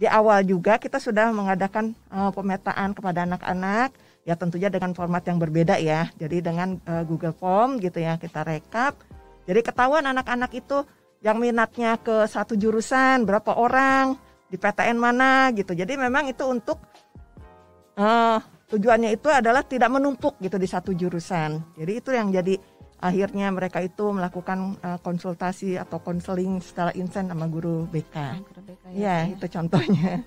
di awal juga kita sudah mengadakan pemetaan kepada anak-anak, ya tentunya dengan format yang berbeda ya. Jadi dengan Google Form gitu ya, kita rekap. Jadi ketahuan anak-anak itu yang minatnya ke satu jurusan, berapa orang, di PTN mana gitu. Jadi memang itu untuk tujuannya itu adalah tidak menumpuk gitu di satu jurusan. Jadi itu yang jadi akhirnya mereka itu melakukan konsultasi atau konseling secara insen sama guru BK. Guru BK ya, itu contohnya.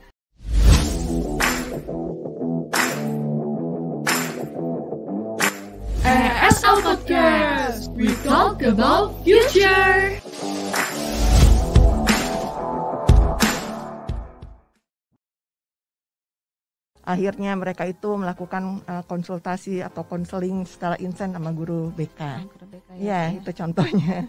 ASL Podcast, we talk about future. Akhirnya mereka itu melakukan konsultasi atau konseling secara insen sama guru BK. Guru BK ya, itu contohnya.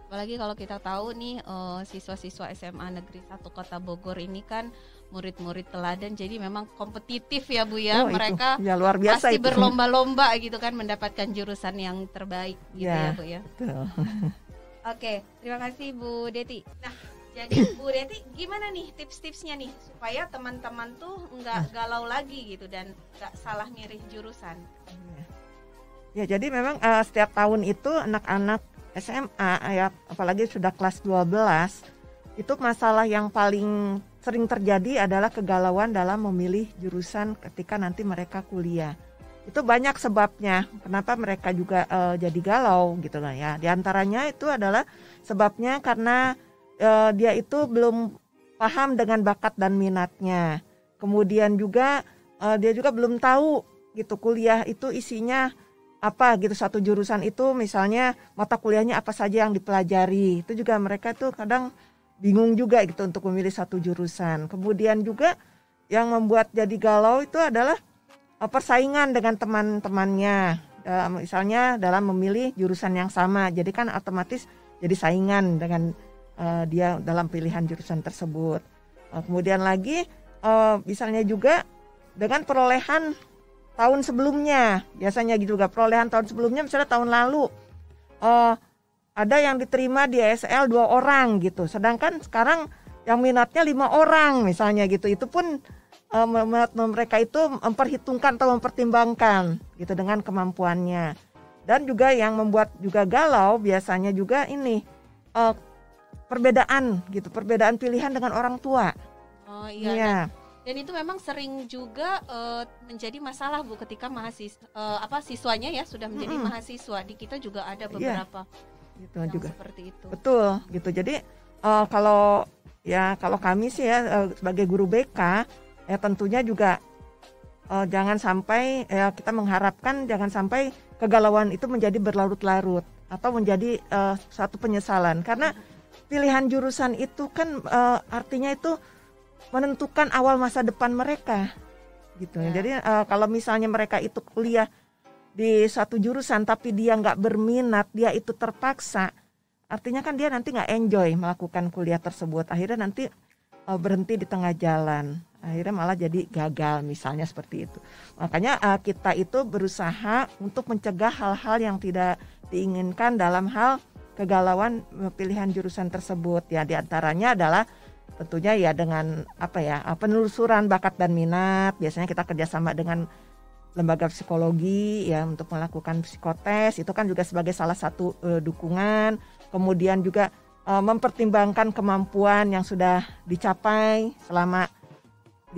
Apalagi kalau kita tahu nih siswa-siswa SMA Negeri 1 Kota Bogor ini kan murid-murid teladan, jadi memang kompetitif ya Bu ya. Mereka ya, luar biasa pasti itu. berlomba-lomba gitu kan mendapatkan jurusan yang terbaik gitu ya Bu ya. Betul. Oke, terima kasih Bu Deti. Nah, jadi Bu Deti gimana nih tips-tipsnya nih supaya teman-teman tuh nggak galau lagi gitu dan nggak salah milih jurusan? Ya, jadi memang setiap tahun itu anak-anak SMA ya, apalagi sudah kelas 12, itu masalah yang paling sering terjadi adalah kegalauan dalam memilih jurusan ketika nanti mereka kuliah. Itu banyak sebabnya kenapa mereka juga jadi galau gitu lah ya. Di antaranya itu adalah sebabnya karena dia itu belum paham dengan bakat dan minatnya. Kemudian juga dia juga belum tahu gitu kuliah itu isinya apa gitu, satu jurusan itu misalnya mata kuliahnya apa saja yang dipelajari. Itu juga mereka tuh kadang bingung juga gitu untuk memilih satu jurusan. Kemudian juga yang membuat jadi galau itu adalah persaingan dengan teman-temannya. Misalnya dalam memilih jurusan yang sama. Jadi kan otomatis jadi saingan dengan dia dalam pilihan jurusan tersebut. Kemudian lagi misalnya juga dengan perolehan tahun sebelumnya, biasanya gitu juga perolehan tahun sebelumnya, misalnya tahun lalu ada yang diterima di ASL 2 orang gitu, sedangkan sekarang yang minatnya 5 orang misalnya gitu. Itu pun mereka itu memperhitungkan atau mempertimbangkan gitu dengan kemampuannya. Dan juga yang membuat juga galau biasanya juga ini perbedaan pilihan dengan orang tua. Oh iya. Ya. Dan itu memang sering juga menjadi masalah Bu ketika siswanya ya sudah menjadi mahasiswa. Di kita juga ada beberapa gitu yang juga seperti itu. Betul gitu. Jadi kalau kami sih ya sebagai guru BK ya tentunya juga jangan sampai kita mengharapkan jangan sampai kegalauan itu menjadi berlarut-larut atau menjadi suatu penyesalan, karena pilihan jurusan itu kan artinya itu menentukan awal masa depan mereka gitu. Ya. Jadi kalau misalnya mereka itu kuliah di satu jurusan tapi dia nggak berminat, dia itu terpaksa, artinya kan dia nanti nggak enjoy melakukan kuliah tersebut. Akhirnya nanti berhenti di tengah jalan, akhirnya malah jadi gagal misalnya seperti itu. Makanya kita itu berusaha untuk mencegah hal-hal yang tidak diinginkan dalam hal kegalauan pilihan jurusan tersebut. Ya, diantaranya adalah tentunya ya dengan penelusuran bakat dan minat. Biasanya kita kerjasama dengan lembaga psikologi ya untuk melakukan psikotes. Itu kan juga sebagai salah satu dukungan. Kemudian juga mempertimbangkan kemampuan yang sudah dicapai selama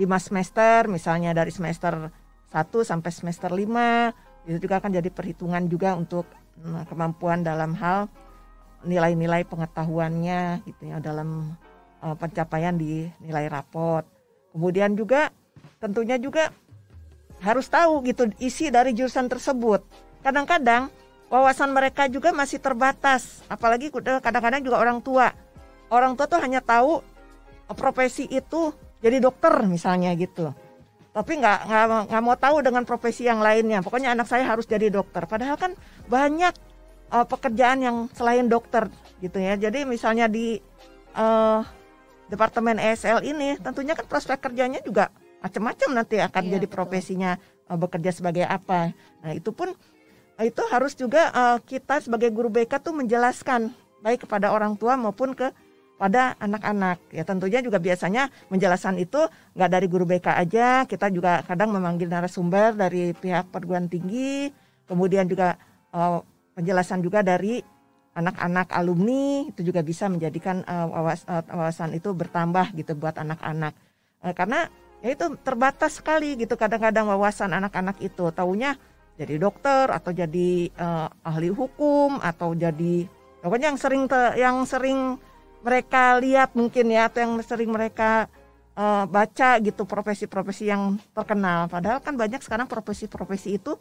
5 semester, misalnya dari semester 1 sampai semester 5. Itu juga akan jadi perhitungan juga untuk kemampuan dalam hal nilai-nilai pengetahuannya gitu ya dalam pencapaian di nilai raport. Kemudian juga tentunya juga harus tahu gitu isi dari jurusan tersebut. Kadang-kadang wawasan mereka juga masih terbatas, apalagi kadang-kadang juga orang tua. Orang tua tuh hanya tahu profesi itu jadi dokter misalnya gitu. Tapi nggak mau tahu dengan profesi yang lainnya. Pokoknya anak saya harus jadi dokter. Padahal kan banyak pekerjaan yang selain dokter gitu ya. Jadi misalnya di Departemen ASL ini tentunya kan prospek kerjanya juga macam-macam nanti akan jadi profesinya bekerja sebagai apa. Nah itu harus juga kita sebagai guru BK tuh menjelaskan baik kepada orang tua maupun ke pada anak-anak. Ya tentunya juga biasanya menjelaskan itu nggak dari guru BK aja, kita juga kadang memanggil narasumber dari pihak perguruan tinggi, kemudian juga penjelasan juga dari anak-anak alumni, itu juga bisa menjadikan wawasan itu bertambah gitu buat anak-anak. Karena ya itu terbatas sekali gitu kadang-kadang wawasan anak-anak itu, taunya jadi dokter atau jadi ahli hukum atau jadi pokoknya yang sering mereka lihat mungkin ya, atau yang sering mereka baca gitu, profesi-profesi yang terkenal. Padahal kan banyak sekarang profesi-profesi itu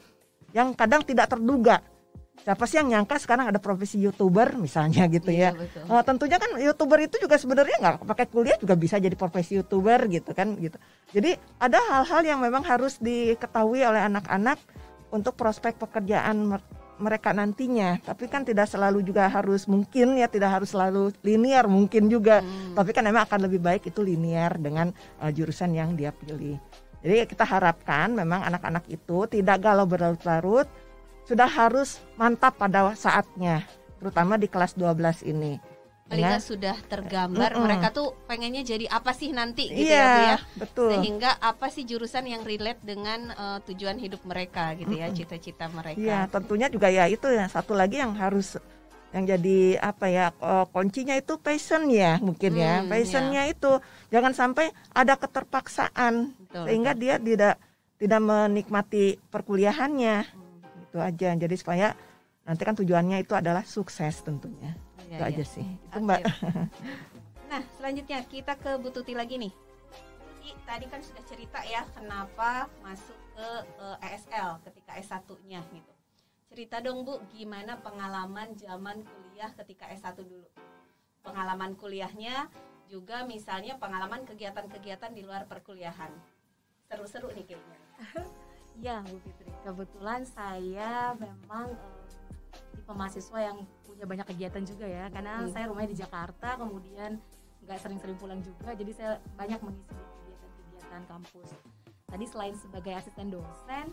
yang kadang tidak terduga. Siapa sih yang nyangka sekarang ada profesi YouTuber misalnya gitu ya. Tentunya kan YouTuber itu juga sebenarnya nggak pakai kuliah juga bisa jadi profesi YouTuber gitu kan gitu. Jadi ada hal-hal yang memang harus diketahui oleh anak-anak untuk prospek pekerjaan mereka nantinya, tapi kan tidak selalu juga harus mungkin ya, tidak harus selalu linear mungkin juga, tapi kan memang akan lebih baik itu linear dengan jurusan yang dia pilih. Jadi kita harapkan memang anak-anak itu tidak galau berlarut-larut, sudah harus mantap pada saatnya, terutama di kelas 12 ini. Paling sudah tergambar mereka tuh pengennya jadi apa sih nanti gitu ya Bu ya. Betul. Sehingga apa sih jurusan yang relate dengan tujuan hidup mereka gitu ya, cita-cita mereka. Iya, tentunya juga ya itu ya satu lagi yang harus yang jadi apa ya kuncinya itu passion ya mungkin ya. Passionnya itu jangan sampai ada keterpaksaan sehingga dia tidak menikmati perkuliahannya. Itu aja. Jadi supaya nanti kan tujuannya itu adalah sukses tentunya. Itu aja sih. Itu Mbak. Nah, selanjutnya kita ke Bu Tuti lagi nih. Tuti tadi kan sudah cerita ya kenapa masuk ke ESL ketika S1-nya gitu. Cerita dong Bu, gimana pengalaman zaman kuliah ketika S1 dulu? Pengalaman kuliahnya juga misalnya pengalaman kegiatan-kegiatan di luar perkuliahan. Seru-seru nih kayaknya. Ya Bu Fitri, kebetulan saya memang tipe mahasiswa yang punya banyak kegiatan juga ya, karena saya rumahnya di Jakarta, kemudian nggak sering-sering pulang juga, jadi saya banyak mengisi kegiatan-kegiatan kampus. Tadi selain sebagai asisten dosen,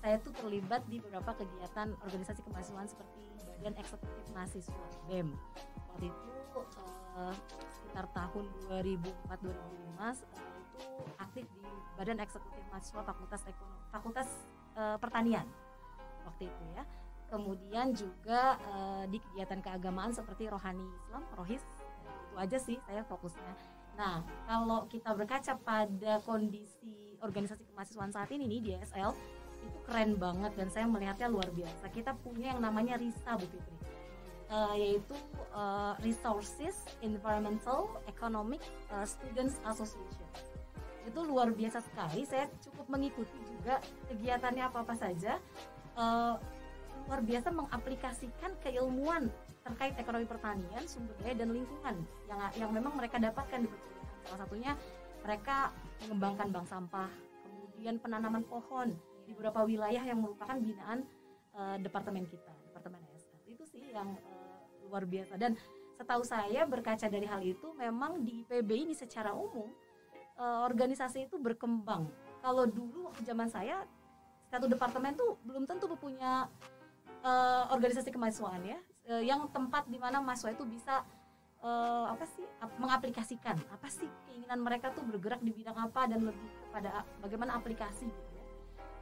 saya tuh terlibat di beberapa kegiatan organisasi kemahasiswaan seperti Badan Eksekutif Mahasiswa BEM. Waktu itu sekitar tahun 2004-2005 itu aktif di Badan Eksekutif Mahasiswa Fakultas Pertanian waktu itu ya. Kemudian juga di kegiatan keagamaan seperti Rohani Islam, Rohis, itu aja sih saya fokusnya. Nah, kalau kita berkaca pada kondisi organisasi kemahasiswaan saat ini nih di ESL, itu keren banget dan saya melihatnya luar biasa. Kita punya yang namanya RISA Bu Fitri, yaitu Resources Environmental Economic Students Association. Itu luar biasa sekali, saya cukup mengikuti juga kegiatannya apa-apa saja. Luar biasa mengaplikasikan keilmuan terkait ekonomi pertanian, sumber daya dan lingkungan yang memang mereka dapatkan di perkuliahan. Salah satunya mereka mengembangkan bank sampah, kemudian penanaman pohon di beberapa wilayah yang merupakan binaan departemen kita, departemen ESL. Itu sih yang luar biasa. Dan setahu saya berkaca dari hal itu, memang di IPB ini secara umum organisasi itu berkembang. Kalau dulu waktu zaman saya, satu departemen tuh belum tentu punya organisasi kemahasiswaan ya, yang tempat di mana mahasiswa itu bisa mengaplikasikan apa sih keinginan mereka tuh bergerak di bidang apa dan lebih kepada bagaimana aplikasi gitu ya,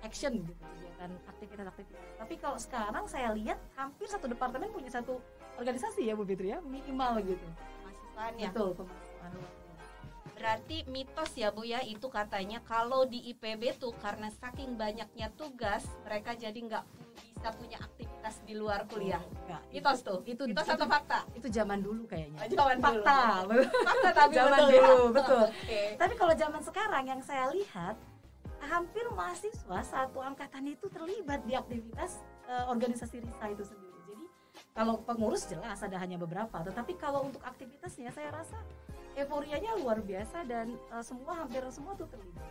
action gitu kegiatan aktivitas-aktivitas. Tapi kalau sekarang saya lihat hampir satu departemen punya satu organisasi ya Bu Fitri ya, minimal gitu. Mahasiswaan ya. Betul, kemahasiswaan. Berarti mitos ya Bu ya, itu katanya kalau di IPB tuh karena saking banyaknya tugas mereka jadi nggak bisa punya aktivitas di luar kuliah. Mitos tuh. Itu satu fakta. Itu zaman dulu kayaknya. Zaman fakta. Dulu. Fakta tapi zaman betul dulu, ya? betul. Okay. Tapi kalau zaman sekarang yang saya lihat hampir mahasiswa satu angkatan itu terlibat di aktivitas organisasi RISA itu sendiri. Jadi kalau pengurus jelas ada hanya beberapa, tetapi kalau untuk aktivitasnya saya rasa euforianya luar biasa dan hampir semua tuh terlibat.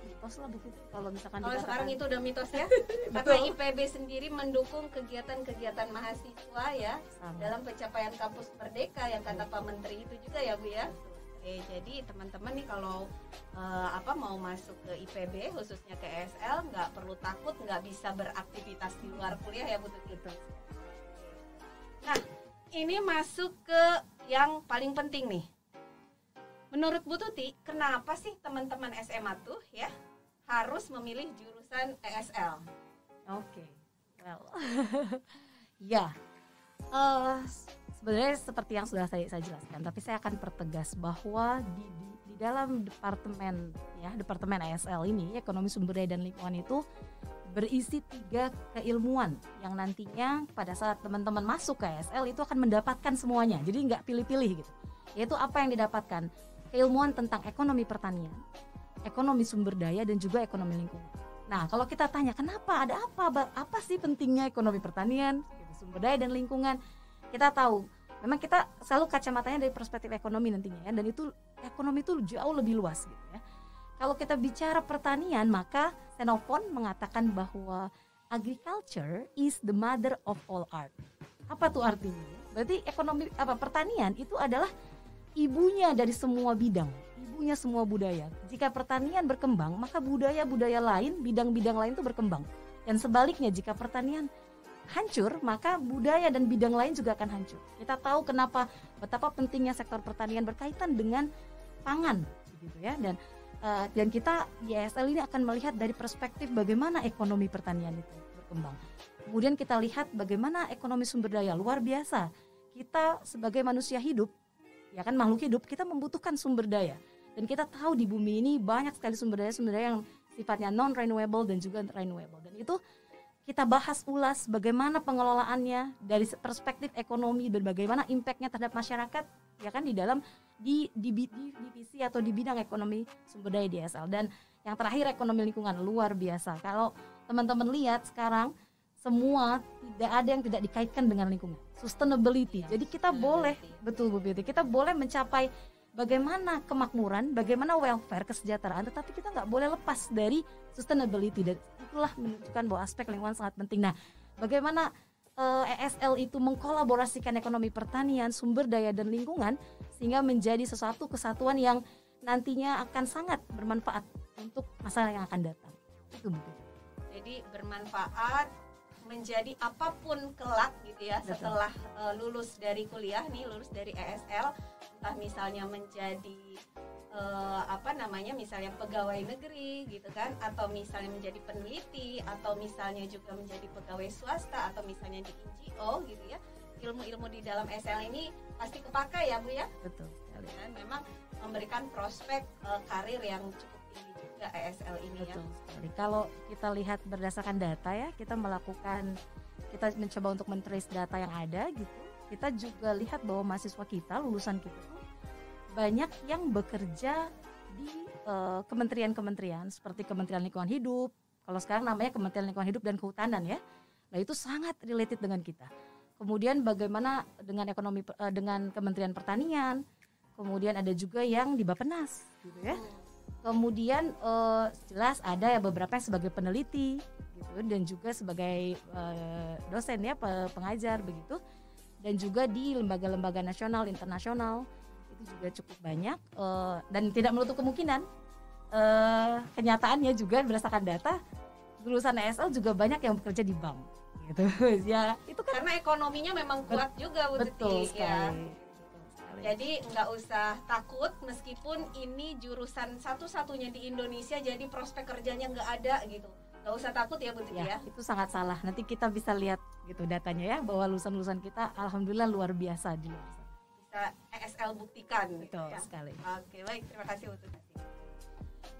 Mitos lah Bu Fitri kalau misalkan kalau sekarang itu udah mitos ya. Karena IPB sendiri mendukung kegiatan-kegiatan mahasiswa ya dalam pencapaian kampus merdeka yang kata Pak Menteri itu juga ya Bu ya. Oke, jadi teman-teman nih kalau mau masuk ke IPB khususnya ke ESL nggak perlu takut nggak bisa beraktivitas di luar kuliah ya Bu Tuti. Gitu. Nah, ini masuk ke yang paling penting nih. Menurut Bu Tuti, kenapa sih teman-teman SMA tuh ya harus memilih jurusan ESL? Oke, well, ya, sebenarnya seperti yang sudah saya jelaskan, tapi saya akan pertegas bahwa di dalam departemen ESL ini, ekonomi sumber daya dan lingkungan itu berisi 3 keilmuan yang nantinya pada saat teman-teman masuk ke ESL itu akan mendapatkan semuanya. Jadi nggak pilih-pilih gitu. Yaitu apa yang didapatkan? Keilmuan tentang ekonomi pertanian, ekonomi sumber daya, dan juga ekonomi lingkungan. Nah, kalau kita tanya kenapa, ada apa sih pentingnya ekonomi pertanian, sumber daya dan lingkungan? Kita tahu, memang kita selalu kacamatanya dari perspektif ekonomi nantinya ya, dan itu ekonomi itu jauh lebih luas gitu ya. Kalau kita bicara pertanian, maka Xenophon mengatakan bahwa agriculture is the mother of all art. Apa tuh artinya? Berarti pertanian itu adalah ibunya dari semua bidang, ibunya semua budaya. Jika pertanian berkembang, maka budaya-budaya lain, bidang-bidang lain itu berkembang. Dan sebaliknya, jika pertanian hancur, maka budaya dan bidang lain juga akan hancur. Kita tahu betapa pentingnya sektor pertanian berkaitan dengan pangan, gitu ya. Dan kita di ESL ini akan melihat dari perspektif bagaimana ekonomi pertanian itu berkembang. Kemudian kita lihat bagaimana ekonomi sumber daya luar biasa. Kita sebagai manusia hidup, ya kan, makhluk hidup, kita membutuhkan sumber daya. Dan kita tahu di bumi ini banyak sekali sumber daya yang sifatnya non-renewable dan juga renewable. Dan itu kita ulas bagaimana pengelolaannya dari perspektif ekonomi dan bagaimana impact-nya terhadap masyarakat, ya kan, di dalam di divisi atau di bidang ekonomi sumber daya di ESL. Dan yang terakhir ekonomi lingkungan, luar biasa. Kalau teman-teman lihat sekarang semua tidak ada yang tidak dikaitkan dengan lingkungan, sustainability. Jadi kita boleh, betul Bu Beauty, kita boleh mencapai bagaimana kemakmuran, bagaimana welfare, kesejahteraan, tetapi kita nggak boleh lepas dari sustainability. Dan itulah menunjukkan bahwa aspek lingkungan sangat penting. Nah, bagaimana ESL itu mengkolaborasikan ekonomi pertanian, sumber daya dan lingkungan sehingga menjadi sesuatu kesatuan yang nantinya akan sangat bermanfaat untuk masa yang akan datang. Itu Bu Beauty. Jadi bermanfaat menjadi apapun kelak gitu ya. Betul. Setelah lulus dari kuliah nih, lulus dari ESL, entah misalnya menjadi misalnya pegawai negeri gitu kan, atau misalnya menjadi peneliti, atau misalnya juga menjadi pegawai swasta, atau misalnya di NGO gitu ya. Ilmu-ilmu di dalam ESL ini pasti kepakai ya Bu ya. Betul sekali. Dan memang memberikan prospek karir yang cukup tinggi juga ESL ini. Betul ya. Sekali. Kalau kita lihat berdasarkan data ya, kita mencoba untuk men-trace data yang ada gitu. Kita juga lihat bahwa mahasiswa kita, lulusan kita tuh banyak yang bekerja di kementerian-kementerian seperti Kementerian Lingkungan Hidup. Kalau sekarang namanya Kementerian Lingkungan Hidup dan Kehutanan ya. Nah, itu sangat related dengan kita. Kemudian bagaimana dengan Kementerian Pertanian. Kemudian ada juga yang di Bappenas gitu ya. Kemudian jelas ada ya beberapa yang sebagai peneliti gitu, dan juga sebagai dosen ya, pengajar begitu, dan juga di lembaga-lembaga nasional, internasional itu juga cukup banyak, dan tidak menutup kemungkinan kenyataannya juga berdasarkan data lulusan ESL juga banyak yang bekerja di bank gitu. Ya itu kan karena ekonominya memang kuat juga Bu Tuti. Betul sekali. Ya. Jadi nggak usah takut meskipun ini jurusan satu-satunya di Indonesia, jadi prospek kerjanya nggak ada gitu. Nggak usah takut ya Bu Tuti ya. Itu sangat salah. Nanti kita bisa lihat gitu datanya ya, bahwa lulusan-lulusan kita alhamdulillah luar biasa di luar sana. Bisa ESL buktikan. Betul gitu ya. sekali. Oke, baik, terima kasih Bu Tuti.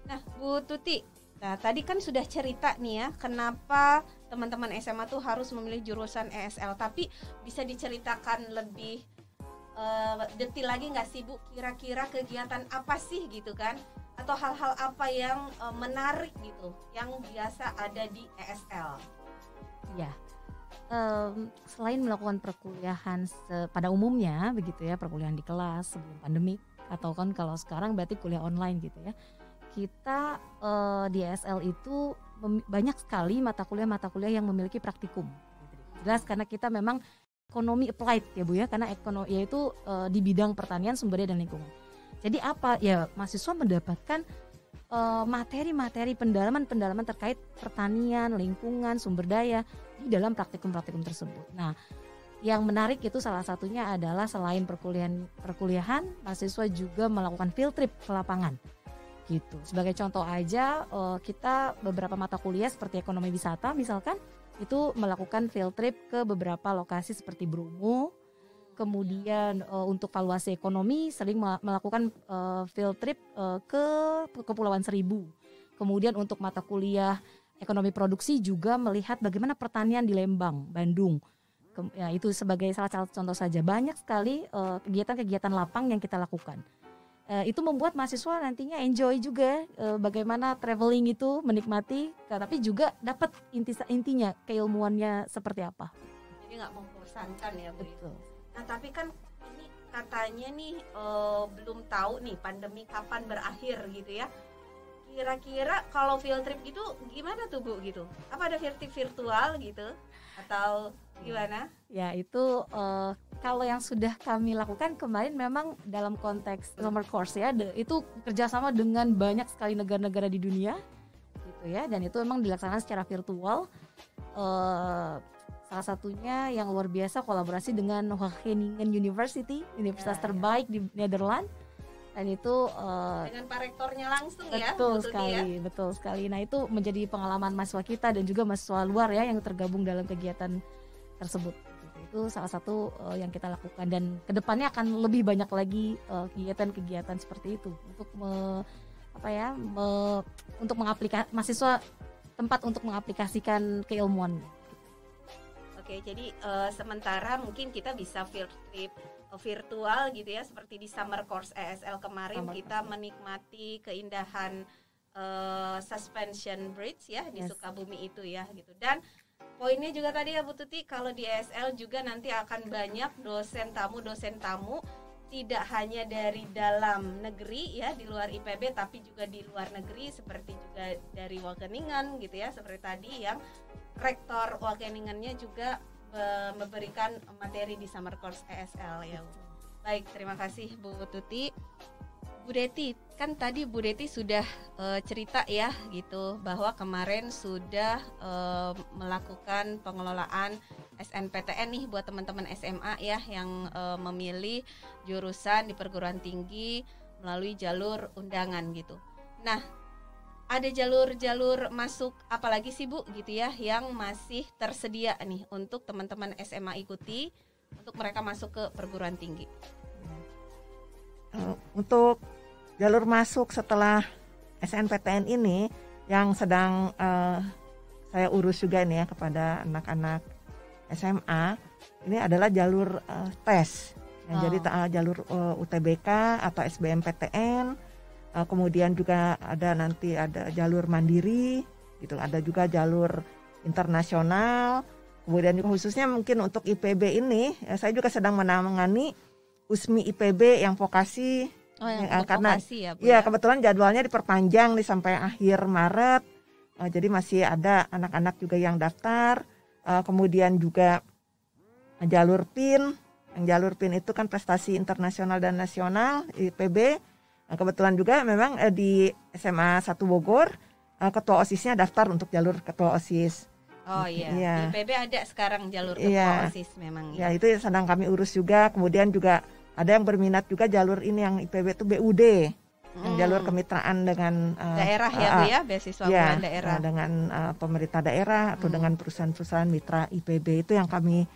Nah Bu Tuti, tadi kan sudah cerita nih ya, kenapa teman-teman SMA tuh harus memilih jurusan ESL. Tapi bisa diceritakan lebih detail lagi nggak sih Bu, kira-kira kegiatan apa sih gitu kan, atau hal-hal apa yang menarik gitu yang biasa ada di ESL? Ya, selain melakukan perkuliahan pada umumnya begitu ya, perkuliahan di kelas sebelum pandemi, atau kan kalau sekarang berarti kuliah online gitu ya, kita di ESL itu banyak sekali mata kuliah yang memiliki praktikum. Jelas karena kita memang ekonomi applied ya Bu ya, karena ekonomi yaitu di bidang pertanian, sumber daya dan lingkungan. Jadi apa ya, mahasiswa mendapatkan materi-materi pendalaman terkait pertanian, lingkungan, sumber daya di dalam praktikum-praktikum tersebut. Nah, Yang menarik itu salah satunya adalah selain perkuliahan, mahasiswa juga melakukan field trip ke lapangan. Gitu. Sebagai contoh aja, kita beberapa mata kuliah seperti ekonomi wisata misalkan itu melakukan field trip ke beberapa lokasi seperti Bromo. Kemudian untuk valuasi ekonomi sering melakukan field trip ke Kepulauan Seribu. Kemudian untuk mata kuliah ekonomi produksi juga melihat bagaimana pertanian di Lembang, Bandung. Ya, itu sebagai salah satu contoh saja. Banyak sekali kegiatan-kegiatan lapang yang kita lakukan. Itu membuat mahasiswa nantinya enjoy juga bagaimana traveling itu, menikmati, tapi juga dapat intinya keilmuannya seperti apa. Jadi nggak membosankan ya Bu. Betul. Nah tapi kan ini katanya nih belum tahu nih pandemi kapan berakhir gitu ya. Kira-kira kalau field trip gitu gimana tuh Bu gitu? Apa ada field trip virtual gitu atau gimana? Ya itu kalau yang sudah kami lakukan kemarin memang dalam konteks summer course ya, itu kerjasama dengan banyak sekali negara-negara di dunia gitu ya, dan itu memang dilaksanakan secara virtual. Salah satunya yang luar biasa kolaborasi dengan Wageningen University, universitas terbaik di Nederland, dan itu dengan Pak Rektornya langsung ya. Betul sekali. Nah itu menjadi pengalaman mahasiswa kita dan juga mahasiswa luar ya yang tergabung dalam kegiatan tersebut. Itu salah satu yang kita lakukan, dan kedepannya akan lebih banyak lagi kegiatan-kegiatan seperti itu untuk untuk mahasiswa tempat untuk mengaplikasikan keilmuannya. Oke, jadi sementara mungkin kita bisa field trip virtual gitu ya, seperti di summer course ESL kemarin kita menikmati keindahan suspension bridge ya di Sukabumi itu ya gitu. Dan poinnya juga tadi ya Bu Tuti, kalau di ESL juga nanti akan banyak dosen tamu tidak hanya dari dalam negeri ya di luar IPB, tapi juga di luar negeri seperti juga dari Wageningen gitu ya, seperti tadi yang rektor Wageningennya juga memberikan materi di summer course ESL ya. Baik, terima kasih Bu Tuti. Bu Deti, kan tadi Bu Deti sudah cerita ya gitu bahwa kemarin sudah melakukan pengelolaan SNPTN nih buat teman-teman SMA ya yang memilih jurusan di perguruan tinggi melalui jalur undangan gitu. Nah, ada jalur-jalur masuk apalagi sih Bu gitu ya yang masih tersedia nih untuk teman-teman SMA ikuti untuk mereka masuk ke perguruan tinggi? Untuk jalur masuk setelah SNPTN ini yang sedang saya urus juga nih ya kepada anak-anak SMA, ini adalah jalur tes yang jadi jalur UTBK atau SBMPTN. Kemudian juga ada jalur mandiri gitu, ada juga jalur internasional. Kemudian juga khususnya mungkin untuk IPB ini saya juga sedang menangani USMI IPB yang vokasi. Karena vokasi ya, kebetulan jadwalnya diperpanjang nih sampai akhir Maret. Jadi masih ada anak-anak juga yang daftar. Kemudian juga jalur PIN. Yang jalur PIN itu kan prestasi internasional dan nasional IPB. Kebetulan juga memang di SMA 1 Bogor ketua OSISnya daftar untuk jalur ketua OSIS. Oh iya. Di IPB ada sekarang jalur ketua OSIS memang. Ya, itu sedang kami urus juga. Kemudian juga ada yang berminat juga jalur ini yang IPB itu BUD. Yang jalur kemitraan dengan daerah ya Bu ya, beasiswa daerah. Dengan pemerintah daerah atau dengan perusahaan-perusahaan mitra IPB, itu yang kami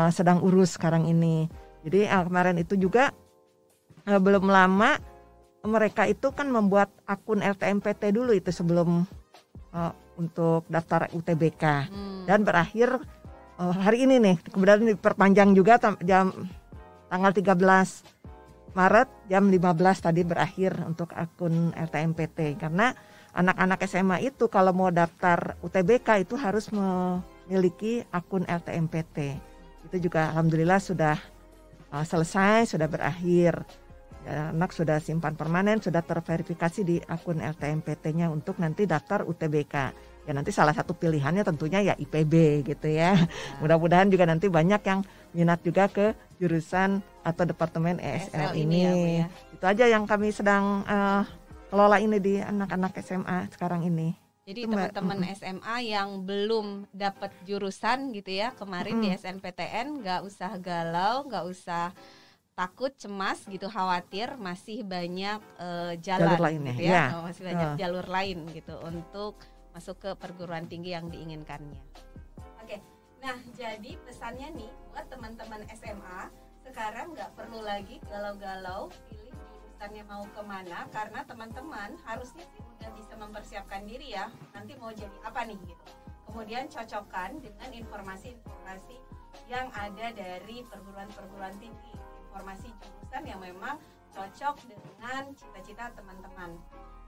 sedang urus sekarang ini. Jadi kemarin itu juga belum lama mereka itu kan membuat akun LTMPT dulu itu sebelum untuk daftar UTBK dan berakhir hari ini nih, kemudian diperpanjang juga tanggal 13 Maret jam 15 tadi berakhir untuk akun LTMPT, karena anak-anak SMA itu kalau mau daftar UTBK itu harus memiliki akun LTMPT. Itu juga alhamdulillah sudah selesai, sudah berakhir. Anak sudah simpan permanen, sudah terverifikasi di akun LTMPT-nya untuk nanti daftar UTBK. Ya nanti salah satu pilihannya tentunya ya IPB gitu ya. Mudah-mudahan juga nanti banyak yang minat juga ke jurusan atau departemen ESL ini. Ya, ya. Itu aja yang kami sedang kelola ini di anak-anak SMA sekarang ini. Jadi Itu, Mbak. teman-teman SMA yang belum dapat jurusan gitu ya kemarin di SNPTN, nggak usah galau, nggak usah takut, cemas gitu, khawatir, masih banyak jalan Jalur lainnya, gitu ya, ya. masih banyak jalur lain gitu untuk masuk ke perguruan tinggi yang diinginkannya. Oke, nah jadi pesannya nih buat teman-teman SMA, sekarang nggak perlu lagi galau-galau pilih jurusannya mau kemana, karena teman-teman harusnya sih udah bisa mempersiapkan diri ya, nanti mau jadi apa nih gitu. Kemudian cocokkan dengan informasi-informasi yang ada dari perguruan-perguruan tinggi, informasi jurusan yang memang cocok dengan cita-cita teman-teman.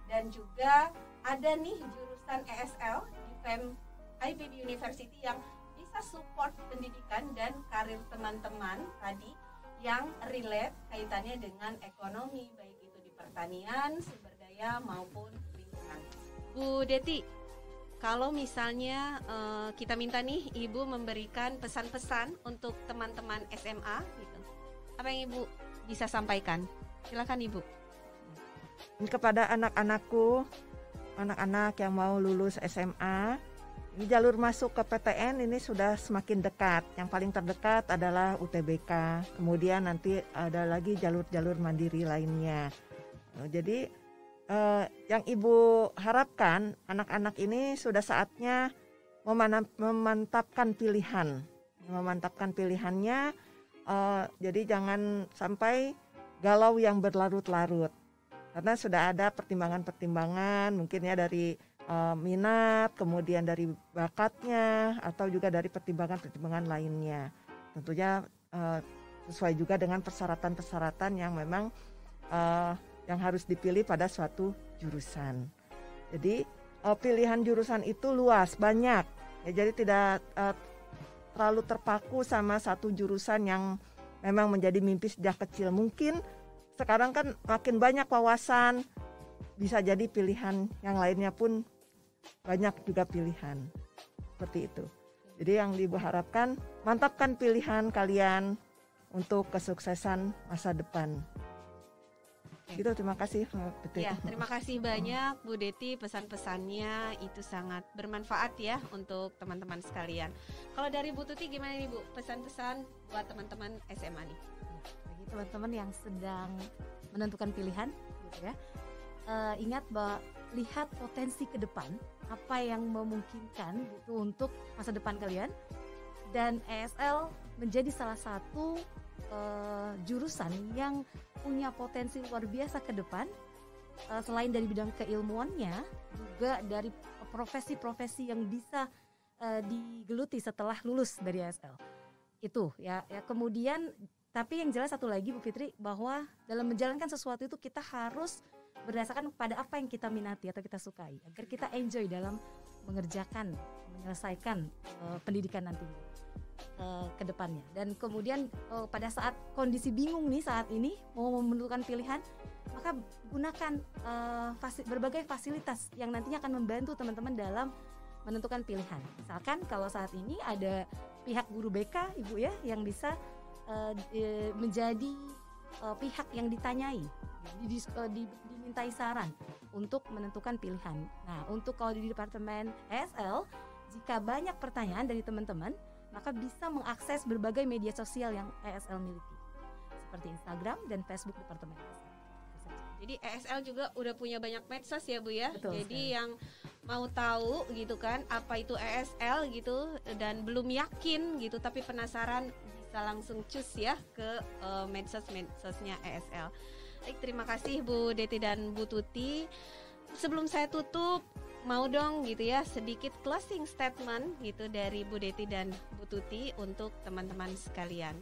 Dan juga ada nih jurusan ESL di FEM IPB University yang bisa support pendidikan dan karir teman-teman tadi yang relate kaitannya dengan ekonomi, baik itu di pertanian, sumber daya maupun lingkungan. Bu Deti, kalau misalnya kita minta nih Ibu memberikan pesan-pesan untuk teman-teman SMA gitu, apa yang Ibu bisa sampaikan? Silakan Ibu. Kepada anak-anakku, anak-anak yang mau lulus SMA, ini jalur masuk ke PTN ini sudah semakin dekat. Yang paling terdekat adalah UTBK. Kemudian nanti ada lagi jalur-jalur mandiri lainnya. Jadi yang Ibu harapkan anak-anak ini sudah saatnya memantapkan pilihan. Memantapkan pilihannya. Jadi jangan sampai galau yang berlarut-larut. Karena sudah ada pertimbangan-pertimbangan mungkin ya dari minat, kemudian dari bakatnya, atau juga dari pertimbangan-pertimbangan lainnya. Tentunya sesuai juga dengan persyaratan-persyaratan yang memang yang harus dipilih pada suatu jurusan. Jadi pilihan jurusan itu luas, banyak. Ya, jadi tidak terlalu terpaku sama satu jurusan yang memang menjadi mimpi sejak kecil. Mungkin sekarang kan makin banyak wawasan, bisa jadi pilihan yang lainnya pun banyak juga pilihan. Seperti itu. Jadi yang Ibu harapkan, mantapkan pilihan kalian untuk kesuksesan masa depan. Gitu, terima kasih Bu Deti. Ya, terima kasih banyak Bu Deti, pesan-pesannya itu sangat bermanfaat ya untuk teman-teman sekalian. Kalau dari Bu Tuti gimana nih Bu, pesan-pesan buat teman-teman SMA nih? Bagi teman-teman yang sedang menentukan pilihan gitu ya, ingat bahwa lihat potensi ke depan, apa yang memungkinkan gitu untuk masa depan kalian, dan ESL menjadi salah satu jurusan yang punya potensi luar biasa ke depan, selain dari bidang keilmuannya, juga dari profesi-profesi yang bisa digeluti setelah lulus dari ESL. Itu ya kemudian, tapi yang jelas satu lagi Bu Fitri, bahwa dalam menjalankan sesuatu itu kita harus berdasarkan pada apa yang kita minati atau kita sukai, agar kita enjoy dalam mengerjakan, menyelesaikan pendidikan nantinya ke depannya. Dan kemudian pada saat kondisi bingung nih saat ini mau menentukan pilihan, maka gunakan berbagai fasilitas yang nantinya akan membantu teman-teman dalam menentukan pilihan. Misalkan kalau saat ini ada pihak guru BK Ibu ya yang bisa menjadi pihak yang ditanyai, dimintai saran untuk menentukan pilihan. Nah, untuk kalau di Departemen ESL, jika banyak pertanyaan dari teman-teman, maka bisa mengakses berbagai media sosial yang ESL miliki, seperti Instagram dan Facebook Departemen ESL. Jadi ESL juga udah punya banyak medsos ya Bu ya. Betul, jadi yang mau tahu gitu kan apa itu ESL gitu dan belum yakin gitu tapi penasaran, bisa langsung cus ya ke medsos-medsosnya ESL. Baik, terima kasih Bu Deti dan Bu Tuti. Sebelum saya tutup, mau dong gitu ya sedikit closing statement gitu dari Bu Deti dan Bu Tuti untuk teman-teman sekalian.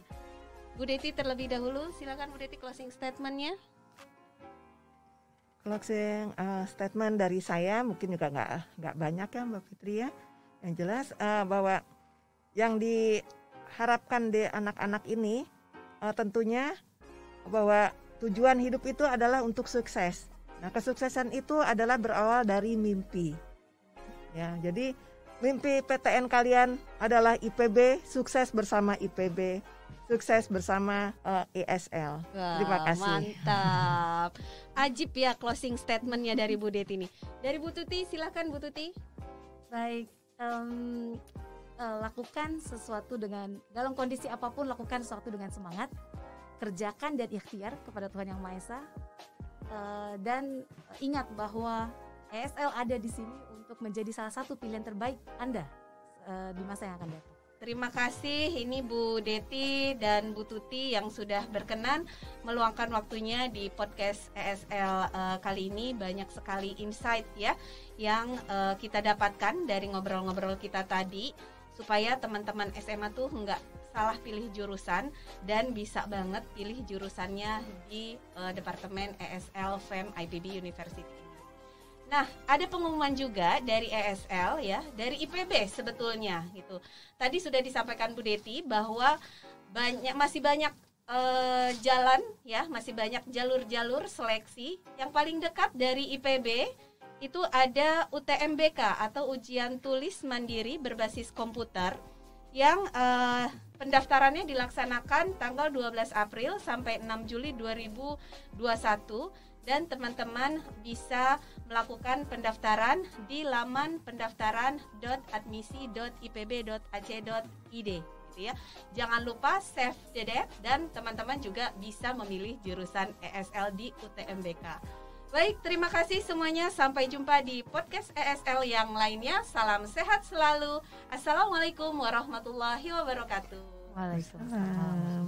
Bu Deti terlebih dahulu, silakan Bu Deti closing statementnya. Closing statement dari saya mungkin juga nggak banyak ya Mbak Fitri ya. Yang jelas bahwa yang diharapkan di anak-anak ini tentunya bahwa tujuan hidup itu adalah untuk sukses. Nah, kesuksesan itu adalah berawal dari mimpi. Ya, jadi mimpi PTN kalian adalah IPB, sukses bersama IPB. sukses bersama ESL. Wah, Terima kasih. mantap. Ajib ya closing statementnya dari Bu Det ini. Dari Bu Tuti, silakan Bu Tuti. Baik, lakukan sesuatu dengan, dalam kondisi apapun lakukan sesuatu dengan semangat, kerjakan dan ikhtiar kepada Tuhan Yang Maha Esa, dan ingat bahwa ESL ada di sini untuk menjadi salah satu pilihan terbaik Anda di masa yang akan datang. Terima kasih ini Bu Deti dan Bu Tuti yang sudah berkenan meluangkan waktunya di podcast ESL kali ini. Banyak sekali insight ya yang kita dapatkan dari ngobrol-ngobrol kita tadi, supaya teman-teman SMA tuh nggak salah pilih jurusan dan bisa banget pilih jurusannya di Departemen ESL FEM IPB University. Nah, ada pengumuman juga dari ESL ya, dari IPB sebetulnya gitu. Tadi sudah disampaikan Bu Deti bahwa masih banyak jalan ya, masih banyak jalur-jalur seleksi. Yang paling dekat dari IPB itu ada UTMBK atau ujian tulis mandiri berbasis komputer yang pendaftarannya dilaksanakan tanggal 12 April sampai 6 Juli 2021. Dan teman-teman bisa melakukan pendaftaran di laman pendaftaran.admisi.ipb.ac.id gitu ya. Jangan lupa save the date dan teman-teman juga bisa memilih jurusan ESL di UTMBK. Baik, terima kasih semuanya. Sampai jumpa di podcast ESL yang lainnya. Salam sehat selalu. Assalamualaikum warahmatullahi wabarakatuh. Waalaikumsalam.